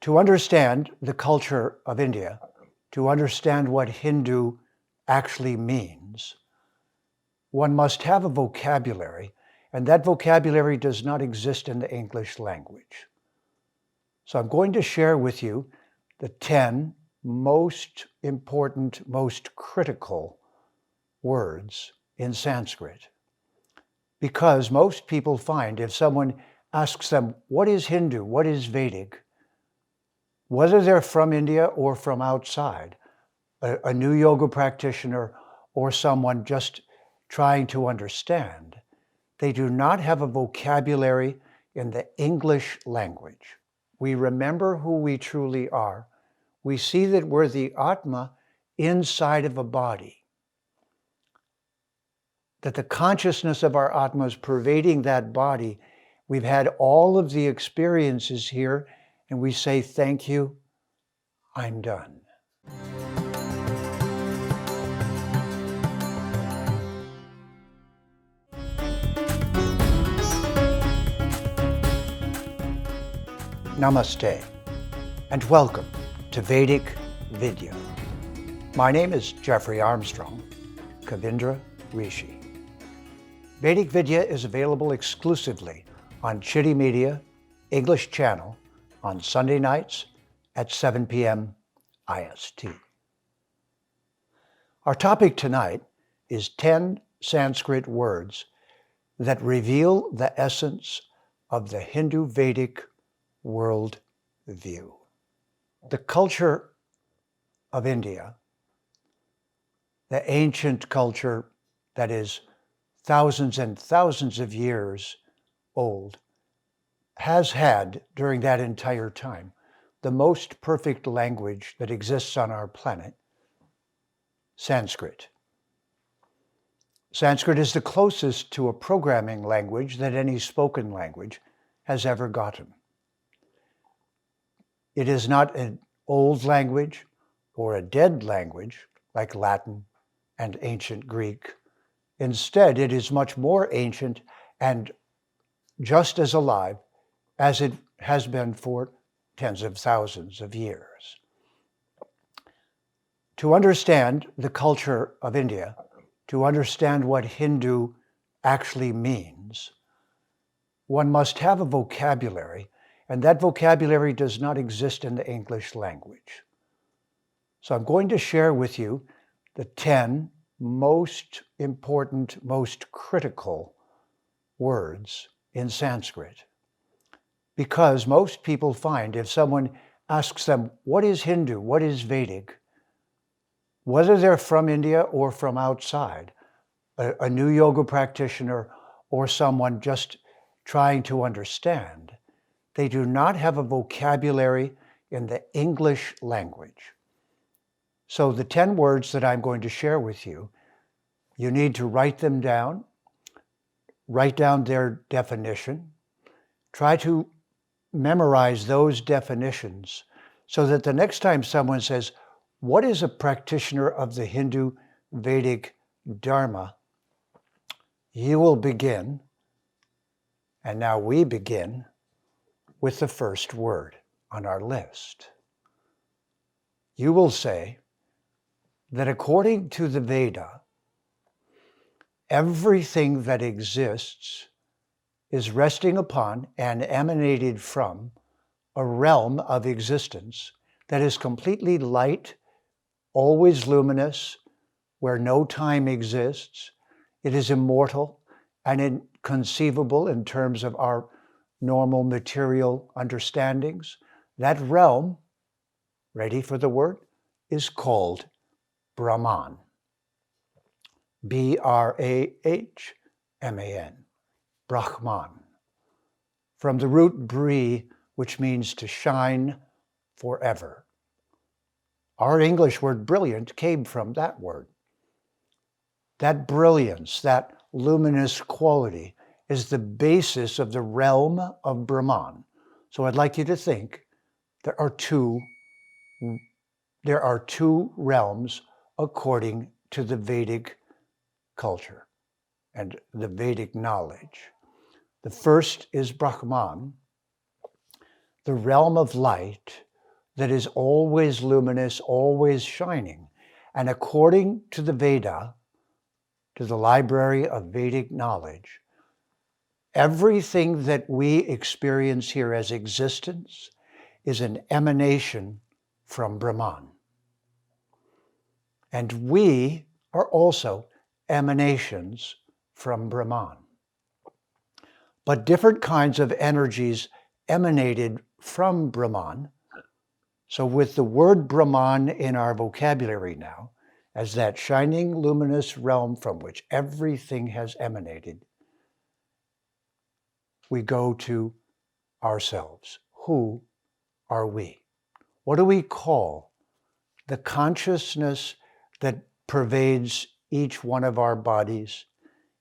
To understand the culture of India, to understand what Hindu actually means, one must have a vocabulary, and that vocabulary does not exist in the English language. So I'm going to share with you the 10 most important, most critical words in Sanskrit. Because most people find if someone asks them, what is Hindu, what is Vedic, whether they're from India or from outside, a new yoga practitioner or someone just trying to understand, they do not have a vocabulary in the English language. We remember who we truly are. We see that we're the Atma inside of a body, that the consciousness of our Atma is pervading that body. We've had all of the experiences here, and we say, thank you, I'm done. Namaste, and welcome to Vedic Vidya. My name is Jeffrey Armstrong, Kavindra Rishi. Vedic Vidya is available exclusively on Citti Media English channel on Sunday nights at 7 p.m. IST. Our topic tonight is 10 Sanskrit words that reveal the essence of the Hindu Vedic world view. The culture of India, the ancient culture that is thousands and thousands of years old, has had during that entire time the most perfect language that exists on our planet, Sanskrit. Sanskrit is the closest to a programming language that any spoken language has ever gotten. It is not an old language or a dead language like Latin and ancient Greek. Instead, it is much more ancient and just as alive as it has been for tens of thousands of years. To understand the culture of India, to understand what Hindu actually means, one must have a vocabulary, and that vocabulary does not exist in the English language. So I'm going to share with you the 10 most important, most critical words in Sanskrit. Because most people find if someone asks them, what is Hindu, what is Vedic, whether they're from India or from outside, a new yoga practitioner or someone just trying to understand, they do not have a vocabulary in the English language. So the 10 words that I'm going to share with you, you need to write them down, write down their definition, try to memorize those definitions so that the next time someone says, what is a practitioner of the Hindu Vedic Dharma? You will begin, and now we begin, with the first word on our list. You will say that according to the Veda, everything that exists is resting upon and emanated from a realm of existence that is completely light, always luminous, where no time exists. It is immortal and inconceivable in terms of our normal material understandings. That realm, ready for the word, is called Brahman. Brahman. Brahman. From the root bri, which means to shine forever. Our English word brilliant came from that word. That brilliance, that luminous quality is the basis of the realm of Brahman. So I'd like you to think there are two realms according to the Vedic culture and the Vedic knowledge. The first is Brahman, the realm of light, that is always luminous, always shining. And according to the Veda, to the library of Vedic knowledge, everything that we experience here as existence is an emanation from Brahman. And we are also emanations from Brahman. But different kinds of energies emanated from Brahman. So with the word Brahman in our vocabulary now, as that shining, luminous realm from which everything has emanated, we go to ourselves. Who are we? What do we call the consciousness that pervades each one of our bodies,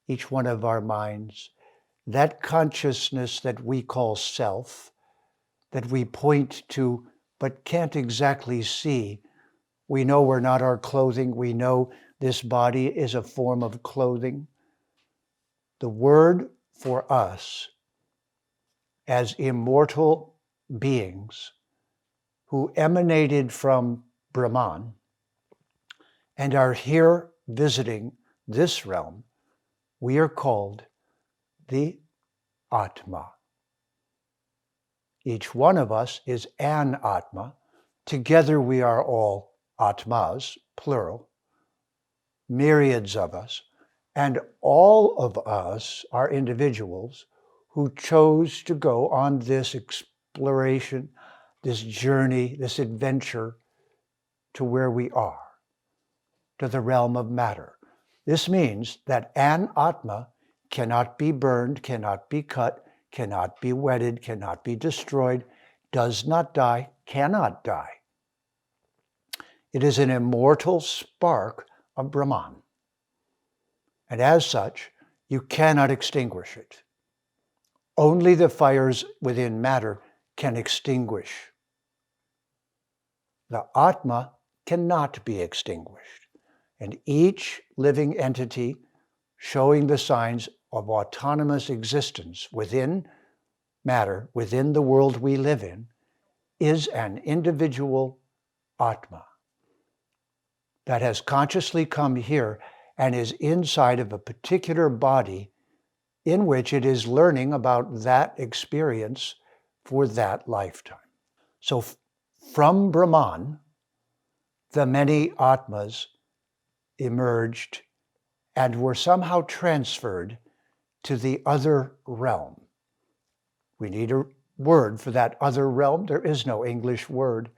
each one of our minds, that consciousness that we call self, that we point to but can't exactly see? We know we're not our clothing. We know this body is a form of clothing. The word for us as immortal beings who emanated from Brahman and are here visiting this realm, we are called the Atma. Each one of us is an Atma. Together we are all Atmas, plural, myriads of us, and all of us are individuals who chose to go on this exploration, this journey, this adventure to where we are, to the realm of matter. This means that an Atma cannot be burned, cannot be cut, cannot be wedded, cannot be destroyed, does not die, cannot die. It is an immortal spark of Brahman. And as such, you cannot extinguish it. Only the fires within matter can extinguish. The Atma cannot be extinguished. And each living entity showing the signs of autonomous existence within matter, within the world we live in, is an individual Atma that has consciously come here and is inside of a particular body in which it is learning about that experience for that lifetime. So from Brahman, the many Atmas emerged and were somehow transferred to the other realm. We need a word for that other realm. There is no English word.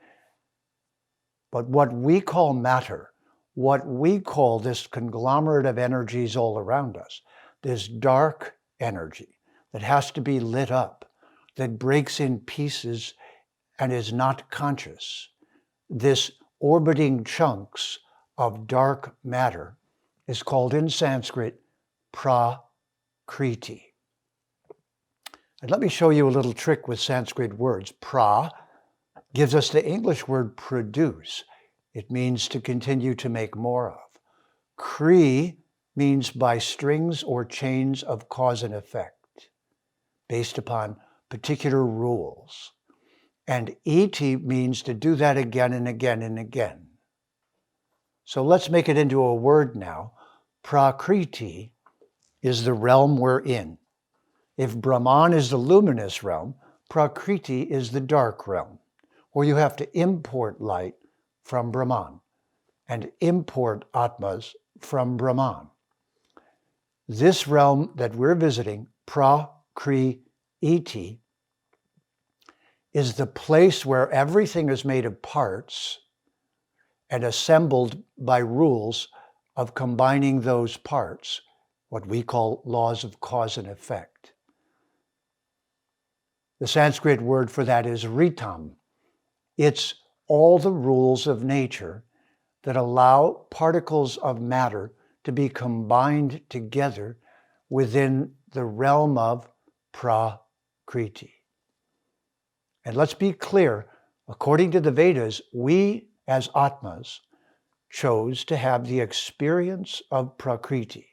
But what we call matter, what we call this conglomerate of energies all around us, this dark energy that has to be lit up, that breaks in pieces and is not conscious, this orbiting chunks of dark matter is called in Sanskrit Prakriti. And let me show you a little trick with Sanskrit words. Pra gives us the English word produce. It means to continue to make more of. Kri means by strings or chains of cause and effect, based upon particular rules. And iti means to do that again and again and again. So let's make it into a word now. Prakriti is the realm we're in. If Brahman is the luminous realm, Prakriti is the dark realm, where you have to import light from Brahman and import Atmas from Brahman. This realm that we're visiting, Prakriti, is the place where everything is made of parts and assembled by rules of combining those parts, what we call laws of cause and effect. The Sanskrit word for that is ritam. It's all the rules of nature that allow particles of matter to be combined together within the realm of Prakriti. And let's be clear, according to the Vedas, we as Atmas chose to have the experience of Prakriti.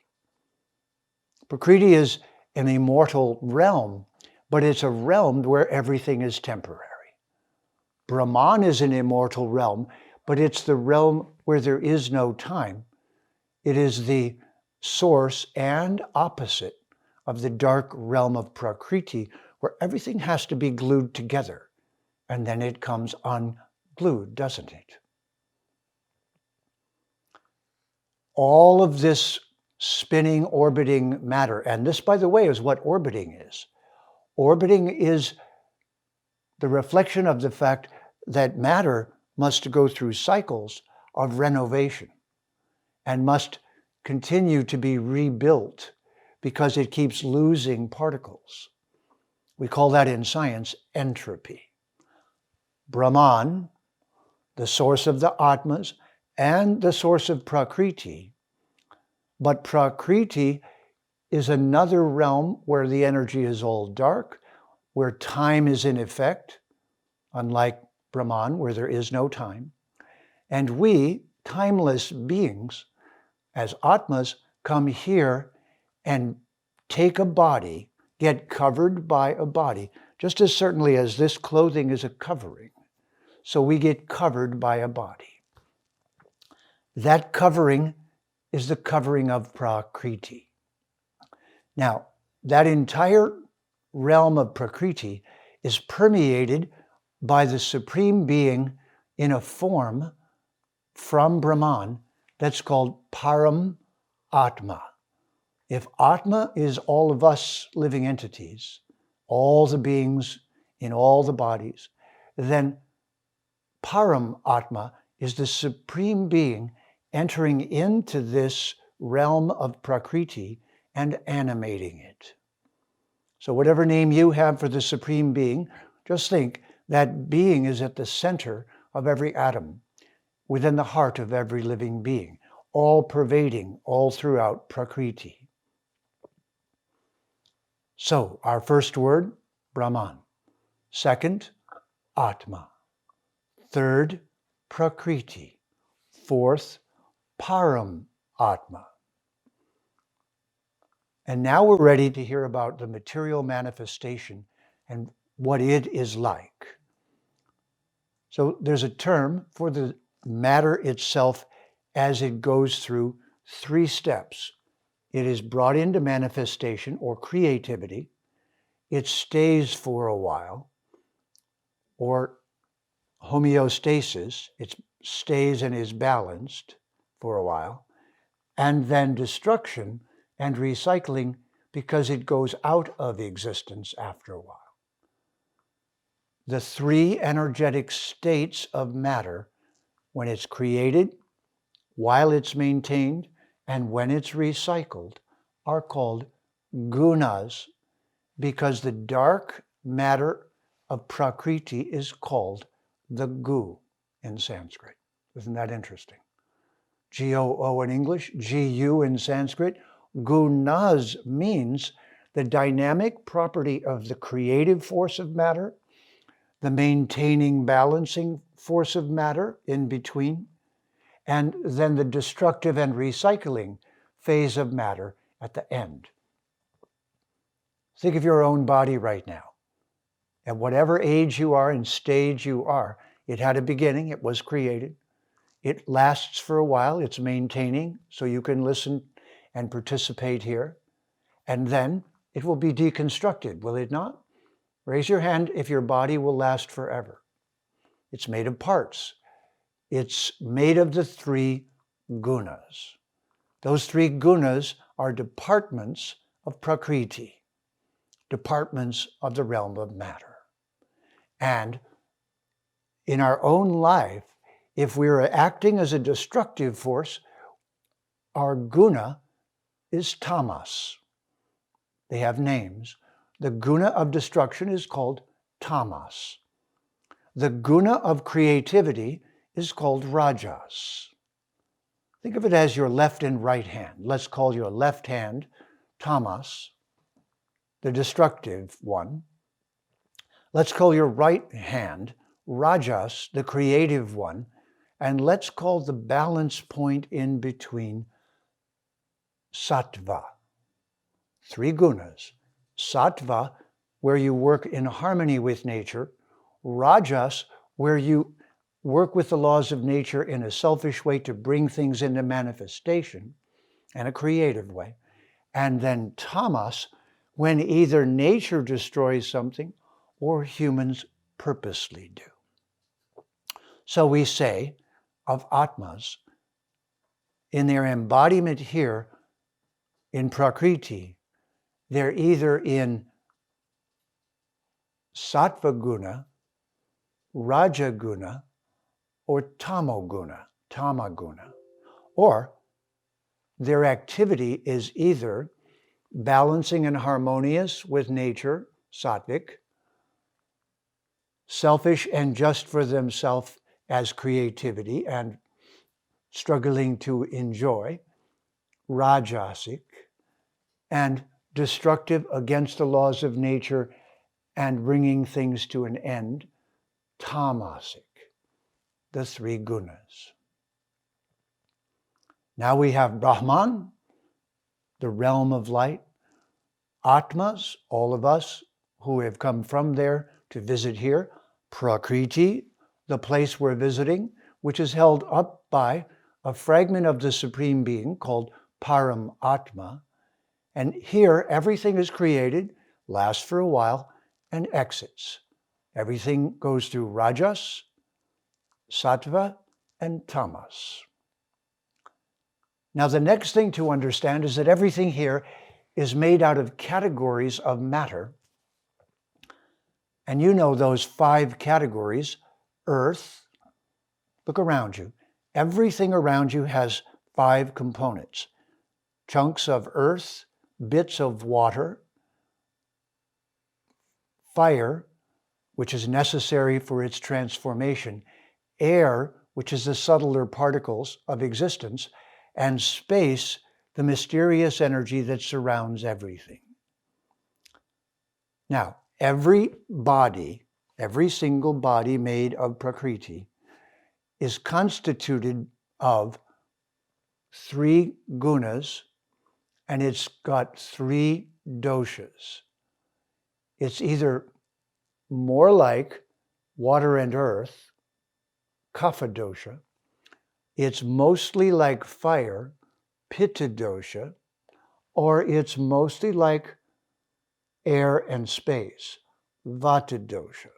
Prakriti is an immortal realm, but it's a realm where everything is temporary. Brahman is an immortal realm, but it's the realm where there is no time. It is the source and opposite of the dark realm of Prakriti, where everything has to be glued together, and then it comes unglued, doesn't it? All of this spinning, orbiting matter, and this, by the way, is what orbiting is. Orbiting is the reflection of the fact that matter must go through cycles of renovation and must continue to be rebuilt because it keeps losing particles. We call that in science entropy. Brahman, the source of the Atmas and the source of Prakriti, but Prakriti is another realm where the energy is all dark, where time is in effect, unlike Brahman, where there is no time. And we, timeless beings, as Atmas, come here and take a body, get covered by a body, just as certainly as this clothing is a covering. So we get covered by a body. That covering is the covering of Prakriti. Now, that entire realm of Prakriti is permeated by the Supreme Being in a form from Brahman that's called Param Atma. If Atma is all of us living entities, all the beings in all the bodies, then Param Atma is the Supreme Being entering into this realm of Prakriti and animating it. So whatever name you have for the Supreme Being, just think that being is at the center of every atom, within the heart of every living being, all pervading, all throughout Prakriti. So our first word, Brahman. Second, Atma. Third, Prakriti. Fourth, Param Atma. And now we're ready to hear about the material manifestation and what it is like. So there's a term for the matter itself as it goes through 3 steps. It is brought into manifestation or creativity. It stays for a while, or homeostasis. It stays and is balanced for a while. And then destruction and recycling, because it goes out of existence after a while. The 3 energetic states of matter, when it's created, while it's maintained, and when it's recycled, are called gunas, because the dark matter of Prakriti is called the gu in Sanskrit. Isn't that interesting? G-O-O in English, G-U in Sanskrit. Gunas means the dynamic property of the creative force of matter, the maintaining, balancing force of matter in between, and then the destructive and recycling phase of matter at the end. Think of your own body right now. At whatever age you are and stage you are, it had a beginning, it was created. It lasts for a while, it's maintaining, so you can listen and participate here. And then it will be deconstructed, will it not? Raise your hand if your body will last forever. It's made of parts. It's made of the 3 gunas. Those 3 gunas are departments of Prakriti, departments of the realm of matter. And in our own life, if we're acting as a destructive force, our guna is tamas. They have names. The guna of destruction is called tamas. The guna of creativity is called rajas. Think of it as your left and right hand. Let's call your left hand tamas, the destructive one. Let's call your right hand rajas, the creative one. And let's call the balance point in between sattva. 3 gunas. Sattva, where you work in harmony with nature. Rajas, where you work with the laws of nature in a selfish way to bring things into manifestation and a creative way. And then tamas, when either nature destroys something or humans purposely do. So we say of atmas, in their embodiment here in prakriti, they're either in sattva guna, raja guna, or tamoguna, tamaguna. Or their activity is either balancing and harmonious with nature, sattvic, selfish and just for themselves as creativity and struggling to enjoy, rajasic, and destructive against the laws of nature and bringing things to an end, tamasic, the three gunas. Now we have Brahman, the realm of light, Atmas, all of us who have come from there to visit here, Prakriti, the place we're visiting, which is held up by a fragment of the Supreme Being called Param Atma. And here, everything is created, lasts for a while, and exits. Everything goes through Rajas, Sattva, and Tamas. Now, the next thing to understand is that everything here is made out of categories of matter. And you know those 5 categories: earth. Look around you. Everything around you has 5 components: chunks of earth, bits of water, fire, which is necessary for its transformation, air, which is the subtler particles of existence, and space, the mysterious energy that surrounds everything. Now, every single body made of Prakriti is constituted of 3 gunas, and it's got 3 doshas. It's either more like water and earth, kapha dosha. It's mostly like fire, pitta dosha, or it's mostly like air and space, vata dosha.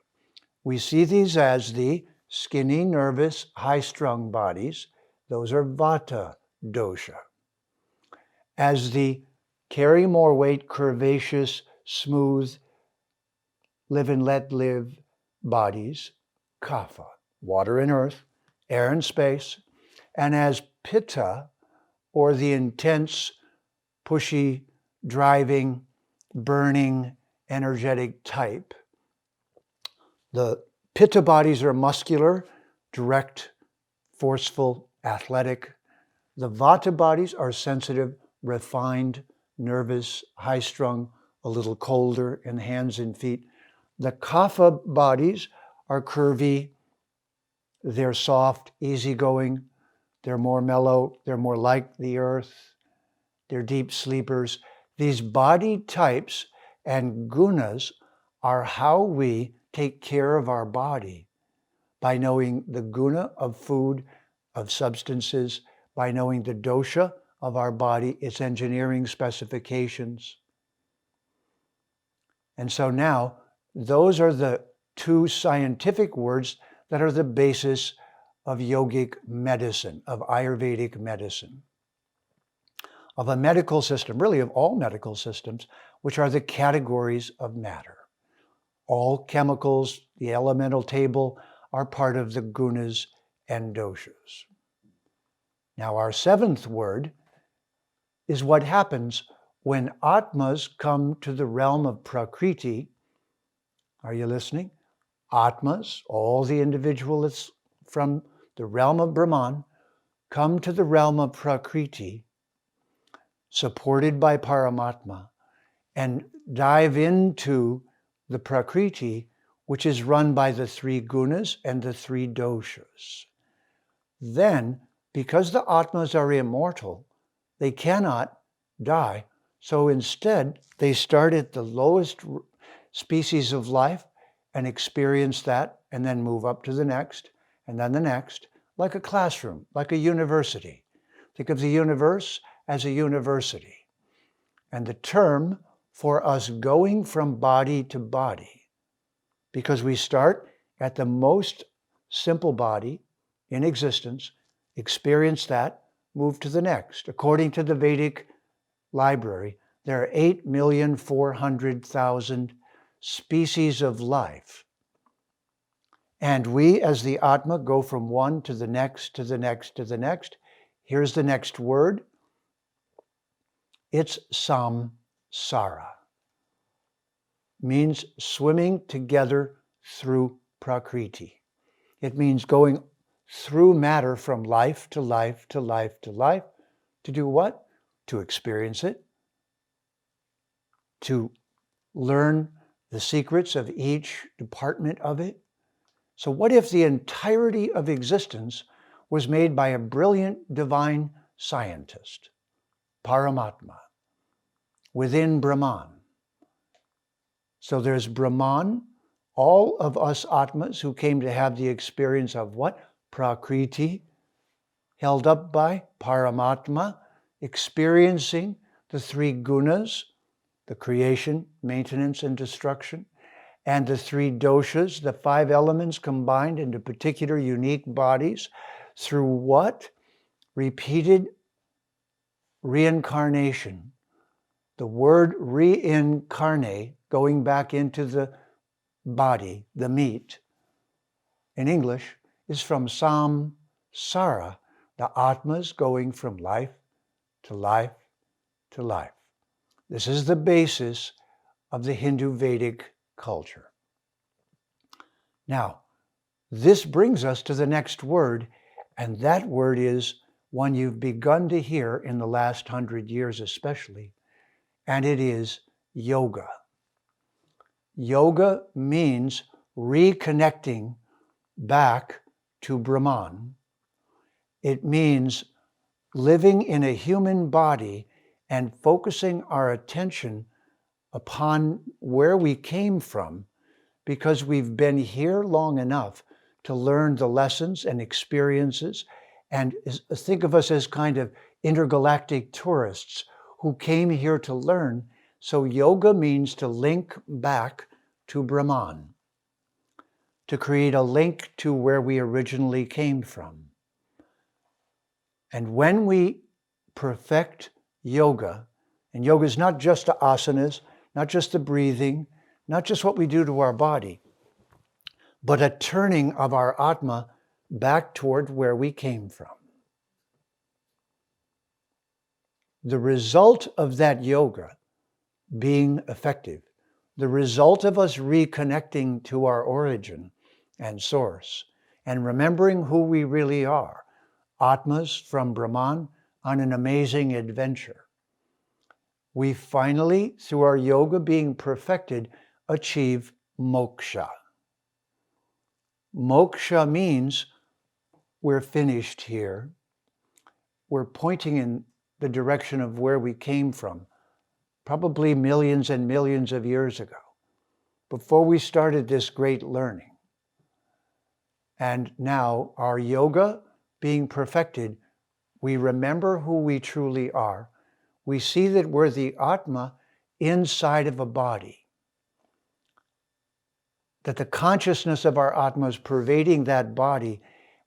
We see these as the skinny, nervous, high-strung bodies. Those are vata dosha. As the carry more weight, curvaceous, smooth, live and let live bodies, kapha, water and earth, air and space. And as pitta, or the intense, pushy, driving, burning, energetic type, the pitta bodies are muscular, direct, forceful, athletic. The vata bodies are sensitive, refined, nervous, high-strung, a little colder in hands and feet. The kapha bodies are curvy, they're soft, easygoing, they're more mellow, they're more like the earth, they're deep sleepers. These body types and gunas are how we take care of our body, by knowing the guna of food, of substances, by knowing the dosha of our body, its engineering specifications. And so now, those are the 2 scientific words that are the basis of yogic medicine, of Ayurvedic medicine, of a medical system, really of all medical systems, which are the categories of matter. All chemicals, the elemental table, are part of the gunas and doshas. Now, our 7th word is what happens when atmas come to the realm of prakriti. Are you listening? Atmas, all the individualists from the realm of Brahman, come to the realm of prakriti, supported by Paramatma, and dive into the prakriti, which is run by the 3 gunas and the 3 doshas. Then, because the atmas are immortal, they cannot die. So instead, they start at the lowest species of life and experience that, and then move up to the next, and then the next, like a classroom, like a university. Think of the universe as a university. And the term for us going from body to body, because we start at the most simple body in existence, experience that, move to the next. According to the Vedic library, there are 8,400,000 species of life. And we, as the Atma, go from one to the next, to the next, to the next. Here's the next word. It's samsara. Means swimming together through prakriti. It means going through matter from life to life to life to life. To do what? To experience it. To learn the secrets of each department of it. So what if the entirety of existence was made by a brilliant divine scientist, Paramatma, within Brahman? So there's Brahman, all of us Atmas who came to have the experience of what? Prakriti, held up by Paramatma, experiencing the three gunas, the creation, maintenance, and destruction, and the three doshas, the 5 elements combined into particular unique bodies, through what? Repeated reincarnation. The word reincarnate, going back into the body, the meat, in English, is from samsara, the Atmas going from life to life to life. This is the basis of the Hindu Vedic culture. Now, this brings us to the next word, and that word is one you've begun to hear in the last 100 years especially, and it is yoga. Yoga means reconnecting back to Brahman. It means living in a human body and focusing our attention upon where we came from, because we've been here long enough to learn the lessons and experiences, and think of us as kind of intergalactic tourists who came here to learn. So yoga means to link back to Brahman, to create a link to where we originally came from. And when we perfect yoga, and yoga is not just the asanas, not just the breathing, not just what we do to our body, but a turning of our Atma back toward where we came from. The result of that yoga being effective, the result of us reconnecting to our origin and source, and remembering who we really are, Atmas from Brahman on an amazing adventure. We finally, through our yoga being perfected, achieve moksha. Moksha means we're finished here. We're pointing in the direction of where we came from, probably millions and millions of years ago, before we started this great learning. And now, our yoga being perfected, we remember who we truly are. We see that we're the Atma inside of a body, that the consciousness of our Atma is pervading that body.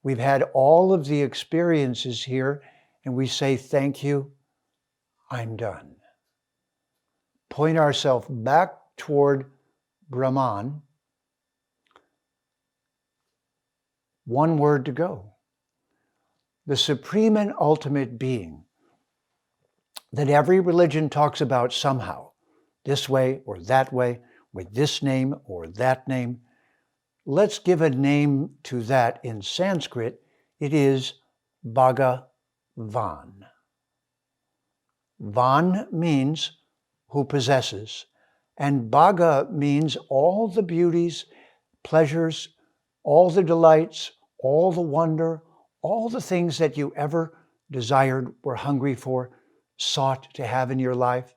We've had all of the experiences here, and we say, thank you, I'm done. Point ourselves back toward Brahman. One word to go. The supreme and ultimate being that every religion talks about somehow, this way or that way, with this name or that name. Let's give a name to that in Sanskrit. It is Bhagavan. Van means who possesses, and Bhaga means all the beauties, pleasures, all the delights, all the wonder, all the things that you ever desired, were hungry for, sought to have in your life.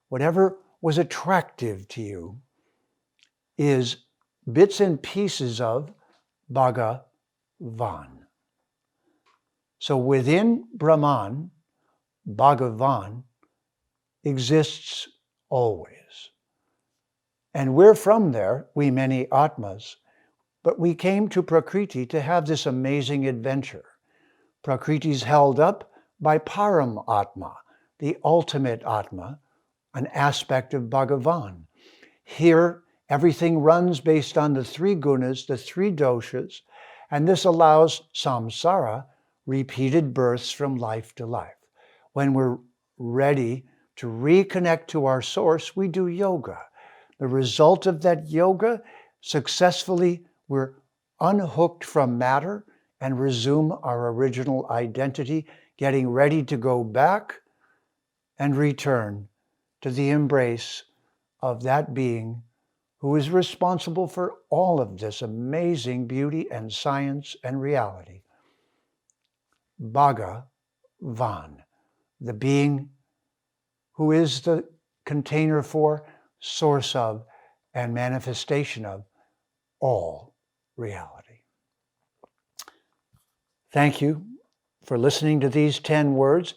Whatever was attractive to you is bits and pieces of Bhagavan. So within Brahman, Bhagavan exists always. And we're from there, we many Atmas, but we came to Prakriti to have this amazing adventure. Prakriti is held up by Param Atma, the ultimate Atma, an aspect of Bhagavan. Here, everything runs based on the three gunas, the three doshas, and this allows samsara, repeated births from life to life. When we're ready to reconnect to our source, we do yoga. The result of that yoga, successfully, we're unhooked from matter and resume our original identity, getting ready to go back and return to the embrace of that being who is responsible for all of this amazing beauty and science and reality. Bhagavan, the being who is the container for, source of, and manifestation of all reality. Thank you for listening to these 10 words.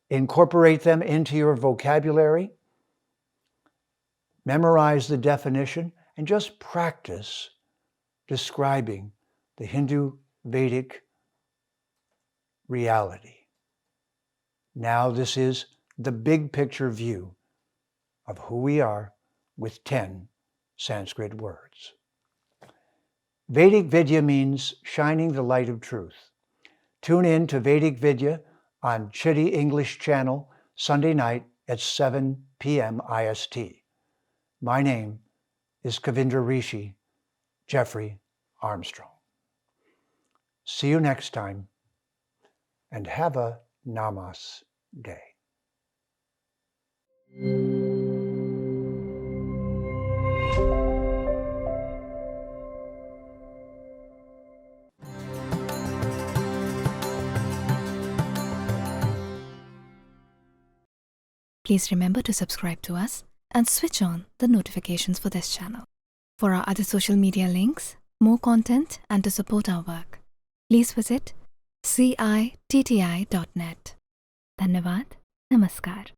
Incorporate them into your vocabulary. Memorize the definition and just practice describing the Hindu Vedic reality. Now this is the big picture view of who we are with 10 Sanskrit words. Vedic Vidya means shining the light of truth. Tune in to Vedic Vidya on Citti English channel Sunday night at 7 p.m. IST. My name is Kavindra Rishi Jeffrey Armstrong. See you next time, and have a Namas day. Please remember to subscribe to us and switch on the notifications for this channel. For our other social media links, more content, and to support our work, please visit citti.net. Dhanyavad. Namaskar.